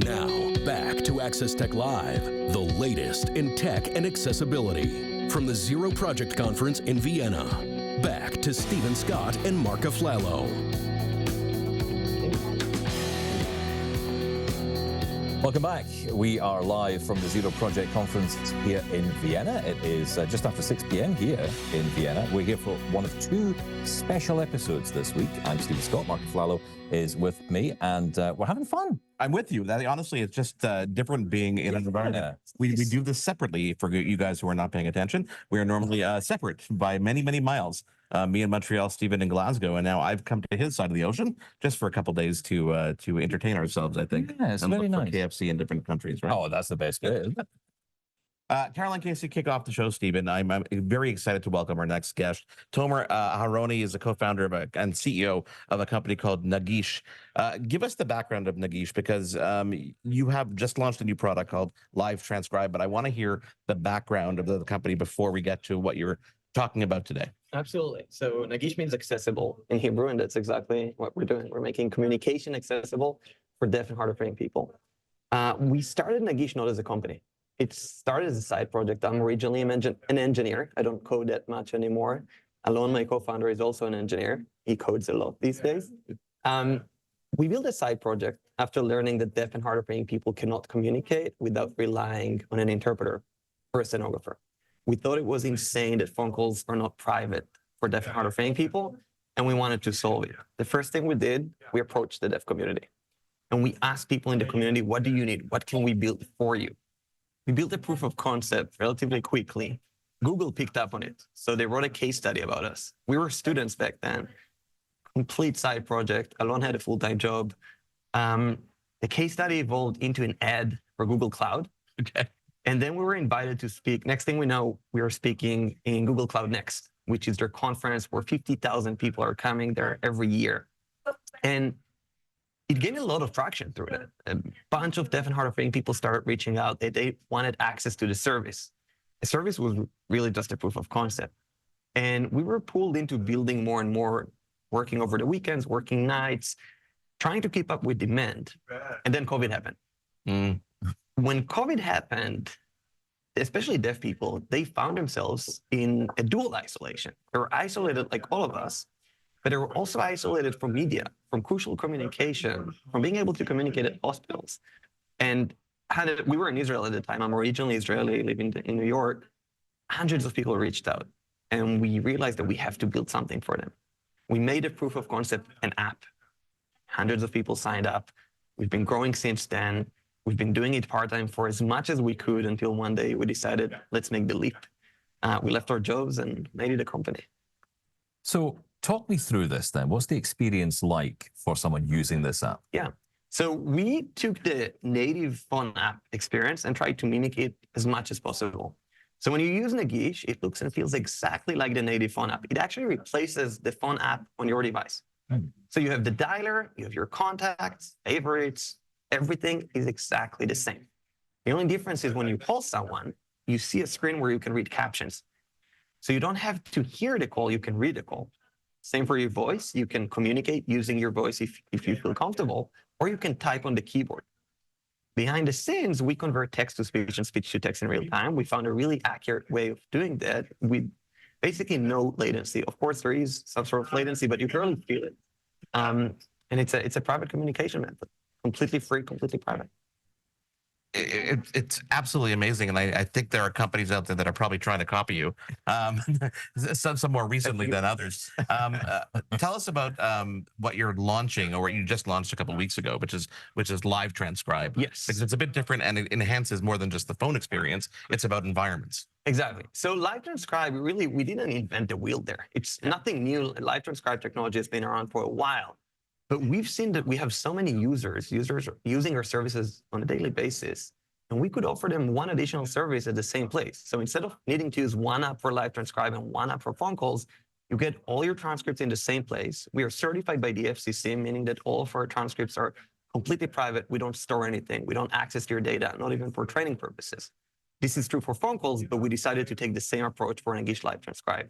Now, back to Access Tech Live, the latest in tech and accessibility. From the Zero Project Conference in Vienna, back to Stephen Scott and Marc Aflalo. Welcome back. We are live from the Zero Project Conference here in Vienna. It is just after 6 p.m. here in Vienna. We're here for one of two special episodes this week. I'm Stephen Scott. Marc Aflalo is with me, and we're having fun. I'm with you. That honestly, it's just different being in an environment. We do this separately for you guys who are not paying attention. We are normally separate by many, many miles. Me in Montreal, Stephen in Glasgow, and now I've come to his side of the ocean just for a couple of days to entertain ourselves, I think. Yeah, it's very nice. KFC in different countries, right? Oh, that's the best bit, isn't it? Caroline Casey, kick off the show, Stephen. I'm very excited to welcome our next guest. Tomer Aharoni is a co-founder of and CEO of a company called Nagish. Give us the background of Nagish, because you have just launched a new product called Live Transcribe, but I want to hear the background of the company before we get to what you're talking about today. Absolutely. So Nagish means accessible in Hebrew, and that's exactly what we're doing. We're making communication accessible for deaf and hard of hearing people. We started Nagish not as a company. It started as a side project. I'm originally an engineer. I don't code that much anymore. Alon, my co-founder, is also an engineer. He codes a lot these days. We built a side project after learning that deaf and hard of hearing people cannot communicate without relying on an interpreter or a stenographer. We thought it was insane that phone calls are not private for deaf and hard of hearing people, and we wanted to solve it. The first thing we did, we approached the deaf community, and we asked people in the community, what do you need? What can we build for you? We built a proof of concept relatively quickly. Google picked up on it, so they wrote a case study about us. We were students back then. Complete side project. Alon had a full-time job. The case study evolved into an ad for Google Cloud. Okay. And then we were invited to speak. Next thing we know, we are speaking in Google Cloud Next, which is their conference where 50,000 people are coming there every year. And it gained a lot of traction through it. A bunch of deaf and hard of hearing people started reaching out. They wanted access to the service. The service was really just a proof of concept. And we were pulled into building more and more, working over the weekends, working nights, trying to keep up with demand. And then COVID happened. When COVID happened, especially deaf people, they found themselves in a dual isolation. They were isolated like all of us, but they were also isolated from media, from crucial communication, from being able to communicate at hospitals. And we were in Israel at the time. I'm originally Israeli, living in New York. Hundreds of people reached out, and we realized that we have to build something for them. We made a proof of concept, an app. Hundreds of people signed up. We've been growing since then. We've been doing it part-time for as much as we could until one day we decided, let's make the leap. We left our jobs and made it a company. So talk me through this then. What's the experience like for someone using this app? Yeah. So we took the native phone app experience and tried to mimic it as much as possible. So when you use Nagish, it looks and feels exactly like the native phone app. It actually replaces the phone app on your device. So you have the dialer, you have your contacts, favorites, everything is exactly the same. The only difference is when you call someone, you see a screen where you can read captions. So you don't have to hear the call, you can read the call. Same for your voice. You can communicate using your voice if you feel comfortable, or you can type on the keyboard. Behind the scenes, we convert text to speech and speech to text in real time. We found a really accurate way of doing that with basically no latency. Of course, there is some sort of latency, but you barely feel it. And it's a private communication method. Completely free, completely private. It's absolutely amazing, and I think there are companies out there that are probably trying to copy you, some more recently than others. Tell us about what you're launching, or what you just launched a couple of weeks ago, which is Live Transcribe. Yes, because it's a bit different and it enhances more than just the phone experience. It's about environments. Exactly. So Live Transcribe, we didn't invent the wheel there. It's nothing new. Live Transcribe technology has been around for a while. But we've seen that we have so many users using our services on a daily basis, and we could offer them one additional service at the same place. So instead of needing to use one app for Live Transcribe and one app for phone calls, you get all your transcripts in the same place. We are certified by the FCC, meaning that all of our transcripts are completely private. We don't store anything. We don't access your data, not even for training purposes. This is true for phone calls, but we decided to take the same approach for Nagish Live Transcribe.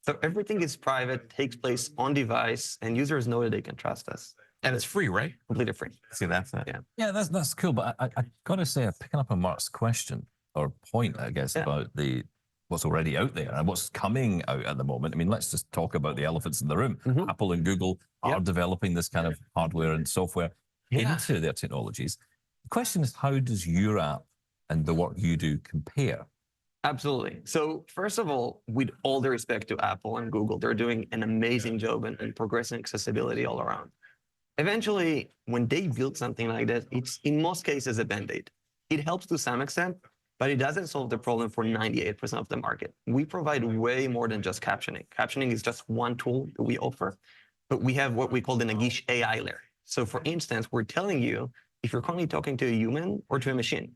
So everything is private, takes place on device, and users know that they can trust us. And it's free, right? Completely free. See, that's it. Yeah. Yeah, that's cool. But I got to say, picking up on Mark's question or point, I guess, about what's already out there and what's coming out at the moment. I mean, let's just talk about the elephants in the room. Apple and Google are developing this kind of hardware and software into their technologies. The question is, how does your app and the work you do compare? Absolutely. So first of all, with all the respect to Apple and Google, they're doing an amazing job in progressing accessibility all around. Eventually, when they build something like that, it's in most cases a Band-Aid. It helps to some extent, but it doesn't solve the problem for 98% of the market. We provide way more than just captioning. Captioning is just one tool that we offer, but we have what we call the Nagish AI layer. So for instance, we're telling you if you're currently talking to a human or to a machine,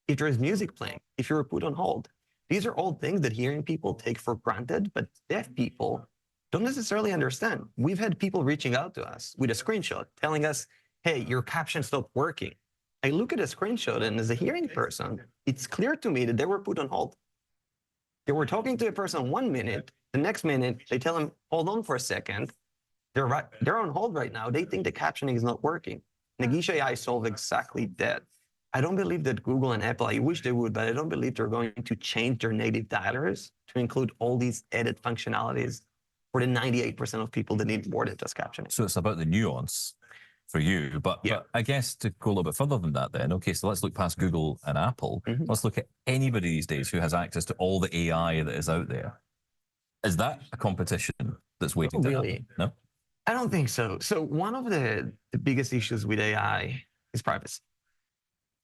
if there is music playing, if you're put on hold. These are all things that hearing people take for granted, but deaf people don't necessarily understand. We've had people reaching out to us with a screenshot telling us, hey, your caption stopped working. I look at a screenshot, and as a hearing person, it's clear to me that they were put on hold. They were talking to a person 1 minute, the next minute, they tell them, hold on for a second. They're on hold right now. They think the captioning is not working. Nagish AI solved exactly that. I don't believe that Google and Apple, I wish they would, but I don't believe they're going to change their native dialers to include all these added functionalities for the 98% of people that need more than just captioning. So it's about the nuance for you, but I guess to go a little bit further than that then, okay, so let's look past Google and Apple. Let's look at anybody these days who has access to all the AI that is out there. Is that a competition that's waiting to happen? No? I don't think so. So one of the biggest issues with AI is privacy.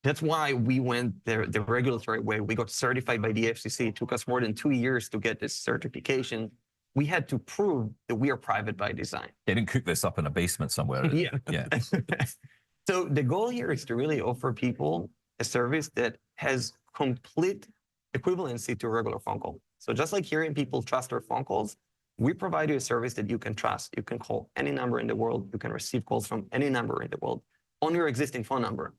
That's why we went the regulatory way. We got certified by the FCC. It took us more than 2 years to get this certification. We had to prove that we are private by design. They didn't cook this up in a basement somewhere. Yeah. So the goal here is to really offer people a service that has complete equivalency to a regular phone call. So just like hearing people trust their phone calls, we provide you a service that you can trust. You can call any number in the world. You can receive calls from any number in the world on your existing phone number.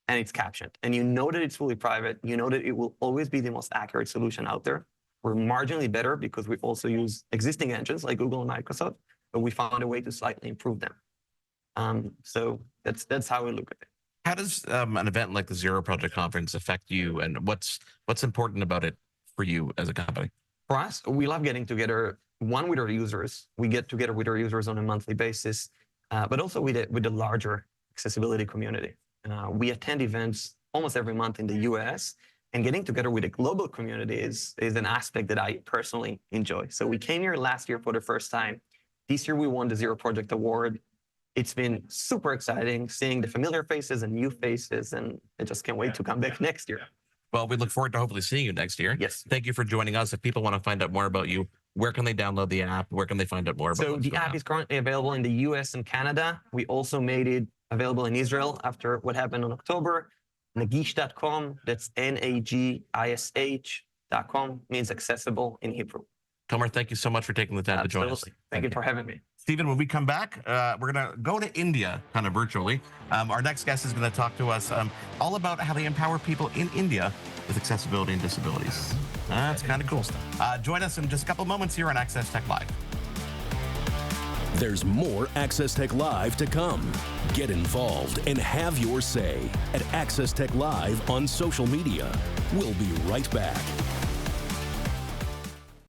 And it's captioned. And you know that it's fully private. You know that it will always be the most accurate solution out there. We're marginally better because we also use existing engines like Google and Microsoft, but we found a way to slightly improve them. So that's how we look at it. How does an event like the Zero Project Conference affect you, and what's important about it for you as a company? For us, we love getting together, one, with our users. We get together with our users on a monthly basis, but also with the larger accessibility community. We attend events almost every month in the US, and getting together with a global community is an aspect that I personally enjoy. So we came here last year for the first time. This year we won the Zero Project Award. It's been super exciting seeing the familiar faces and new faces, and I just can't wait to come back next year. Well, we look forward to hopefully seeing you next year. Yes. Thank you for joining us. If people want to find out more about you, where can they download the app? Where can they find out more about So the app is currently available in the US and Canada. We also made it available in Israel after what happened in October. Nagish.com, that's Nagish.com, means accessible in Hebrew. Tomer, thank you so much for taking the time to join us. Thank you for having me. Stephen, when we come back, we're going to go to India, kind of virtually. Our next guest is going to talk to us all about how they empower people in India with accessibility and disabilities. That's kind of cool. Join us in just a couple moments here on Access Tech Live. There's more Access Tech Live to come. Get involved and have your say at Access Tech Live on social media. We'll be right back.